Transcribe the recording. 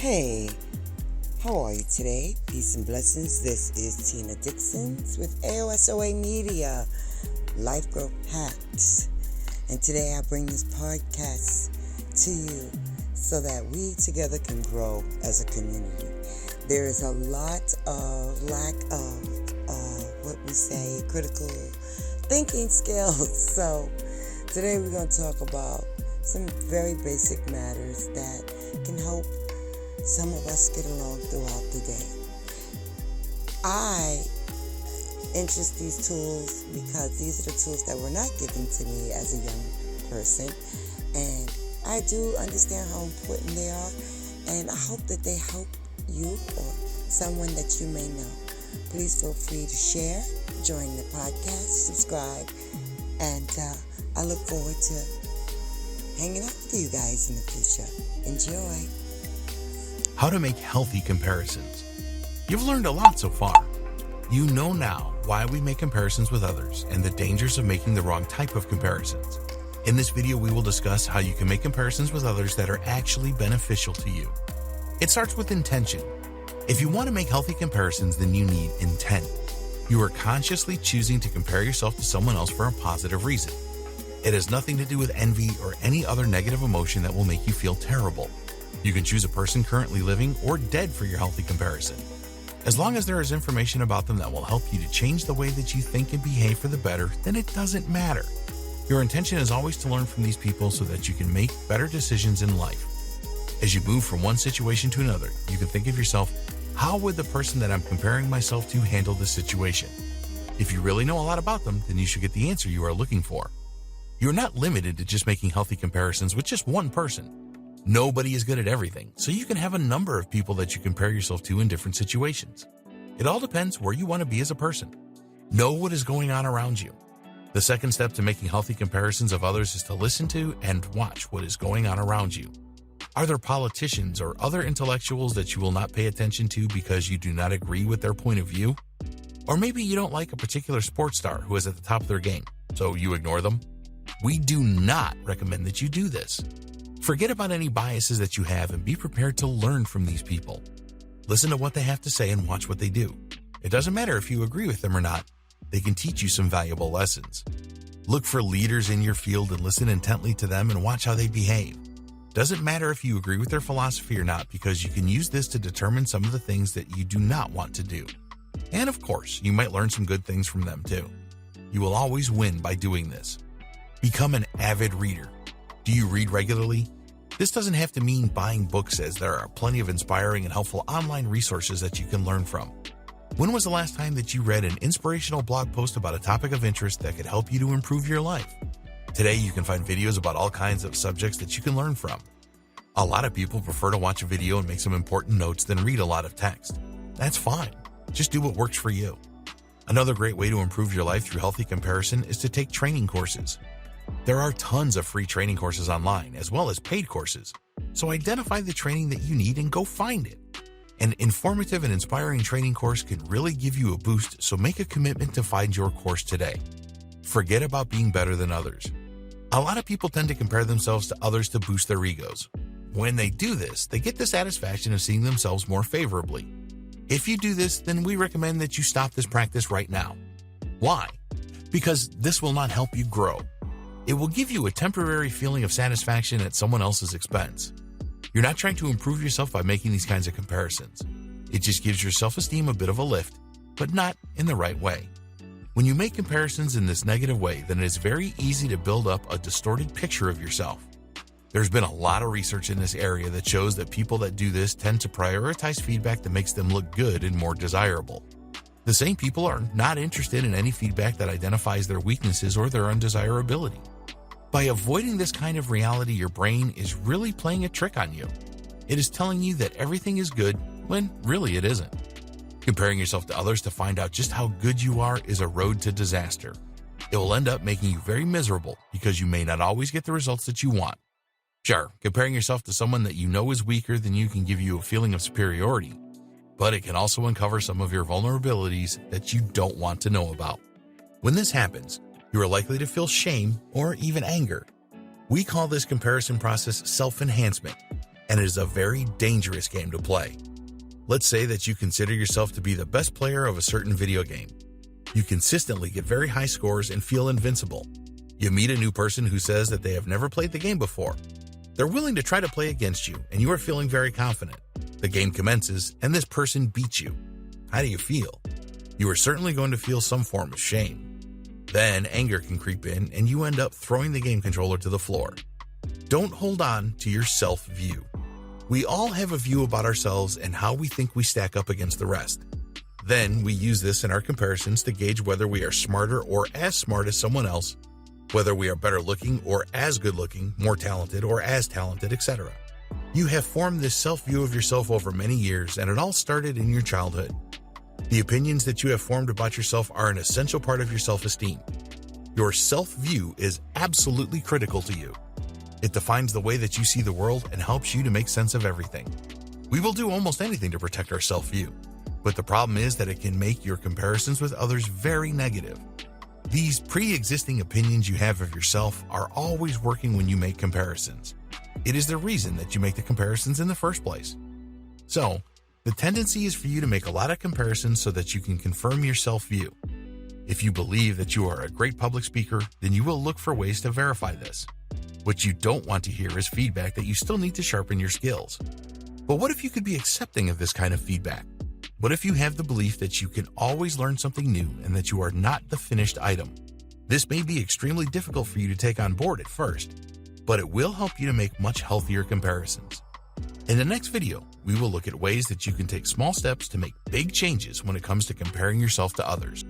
Hey, how are you today? Peace and blessings. This is Tina Dixons with AsenseofAhh Media, Life Growth Hacks. And today I bring this podcast to you so that we together can grow as a community. There is a lot of lack of, critical thinking skills. So today we're going to talk about some very basic matters that can help some of us get along throughout the day. I interest these tools because these are the tools that were not given to me as a young person, and I do understand how important they are, and I hope that they help you or someone that you may know. Please feel free to share, join the podcast, subscribe, and I look forward to hanging out with you guys in the future. Enjoy. How to make healthy comparisons. You've learned a lot so far. You know now why we make comparisons with others and the dangers of making the wrong type of comparisons. In this video, we will discuss how you can make comparisons with others that are actually beneficial to you. It starts with intention. If you want to make healthy comparisons, then you need intent. You are consciously choosing to compare yourself to someone else for a positive reason. It has nothing to do with envy or any other negative emotion that will make you feel terrible. You can choose a person currently living or dead for your healthy comparison. As long as there is information about them that will help you to change the way that you think and behave for the better, then it doesn't matter. Your intention is always to learn from these people so that you can make better decisions in life. As you move from one situation to another, you can think of yourself, how would the person that I'm comparing myself to handle this situation? If you really know a lot about them, then you should get the answer you are looking for. You're not limited to just making healthy comparisons with just one person. Nobody is good at everything, so you can have a number of people that you compare yourself to in different situations. It all depends where you want to be as a person. Know what is going on around you. The second step to making healthy comparisons of others is to listen to and watch what is going on around you. Are there politicians or other intellectuals that you will not pay attention to because you do not agree with their point of view? Or maybe you don't like a particular sports star who is at the top of their game, so you ignore them? We do not recommend that you do this. Forget about any biases that you have and be prepared to learn from these people. Listen to what they have to say and watch what they do. It doesn't matter if you agree with them or not. They can teach you some valuable lessons. Look for leaders in your field and listen intently to them and watch how they behave. Doesn't matter if you agree with their philosophy or not, because you can use this to determine some of the things that you do not want to do. And of course, you might learn some good things from them too. You will always win by doing this. Become an avid reader. Do you read regularly? This doesn't have to mean buying books, as there are plenty of inspiring and helpful online resources that you can learn from. When was the last time that you read an inspirational blog post about a topic of interest that could help you to improve your life? Today, you can find videos about all kinds of subjects that you can learn from. A lot of people prefer to watch a video and make some important notes than read a lot of text. That's fine. Just do what works for you. Another great way to improve your life through healthy comparison is to take training courses. There are tons of free training courses online, as well as paid courses. So identify the training that you need and go find it. An informative and inspiring training course can really give you a boost, so make a commitment to find your course today. Forget about being better than others. A lot of people tend to compare themselves to others to boost their egos. When they do this, they get the satisfaction of seeing themselves more favorably. If you do this, then we recommend that you stop this practice right now. Why? Because this will not help you grow. It will give you a temporary feeling of satisfaction at someone else's expense. You're not trying to improve yourself by making these kinds of comparisons. It just gives your self-esteem a bit of a lift, but not in the right way. When you make comparisons in this negative way, then it is very easy to build up a distorted picture of yourself. There's been a lot of research in this area that shows that people that do this tend to prioritize feedback that makes them look good and more desirable. The same people are not interested in any feedback that identifies their weaknesses or their undesirability. By avoiding this kind of reality, your brain is really playing a trick on you. It is telling you that everything is good when really it isn't. Comparing yourself to others to find out just how good you are is a road to disaster. It will end up making you very miserable because you may not always get the results that you want. Sure, comparing yourself to someone that you know is weaker than you can give you a feeling of superiority, but it can also uncover some of your vulnerabilities that you don't want to know about. When this happens, you are likely to feel shame or even anger. We call this comparison process self-enhancement, and it is a very dangerous game to play. Let's say that you consider yourself to be the best player of a certain video game. You consistently get very high scores and feel invincible. You meet a new person who says that they have never played the game before. They're willing to try to play against you, and you are feeling very confident. The game commences, and this person beats you. How do you feel? You are certainly going to feel some form of shame. Then anger can creep in, and you end up throwing the game controller to the floor. Don't hold on to your self-view. We all have a view about ourselves and how we think we stack up against the rest. Then we use this in our comparisons to gauge whether we are smarter or as smart as someone else, whether we are better looking or as good looking, more talented or as talented, etc. You have formed this self-view of yourself over many years, and it all started in your childhood. The opinions that you have formed about yourself are an essential part of your self-esteem. Your self-view is absolutely critical to you. It defines the way that you see the world and helps you to make sense of everything. We will do almost anything to protect our self-view, but the problem is that it can make your comparisons with others very negative. These pre-existing opinions you have of yourself are always working when you make comparisons. It is the reason that you make the comparisons in the first place. So, the tendency is for you to make a lot of comparisons so that you can confirm your self-view. If you believe that you are a great public speaker, then you will look for ways to verify this. What you don't want to hear is feedback that you still need to sharpen your skills. But what if you could be accepting of this kind of feedback? What if you have the belief that you can always learn something new and that you are not the finished item? This may be extremely difficult for you to take on board at first, but it will help you to make much healthier comparisons. In the next video, we will look at ways that you can take small steps to make big changes when it comes to comparing yourself to others.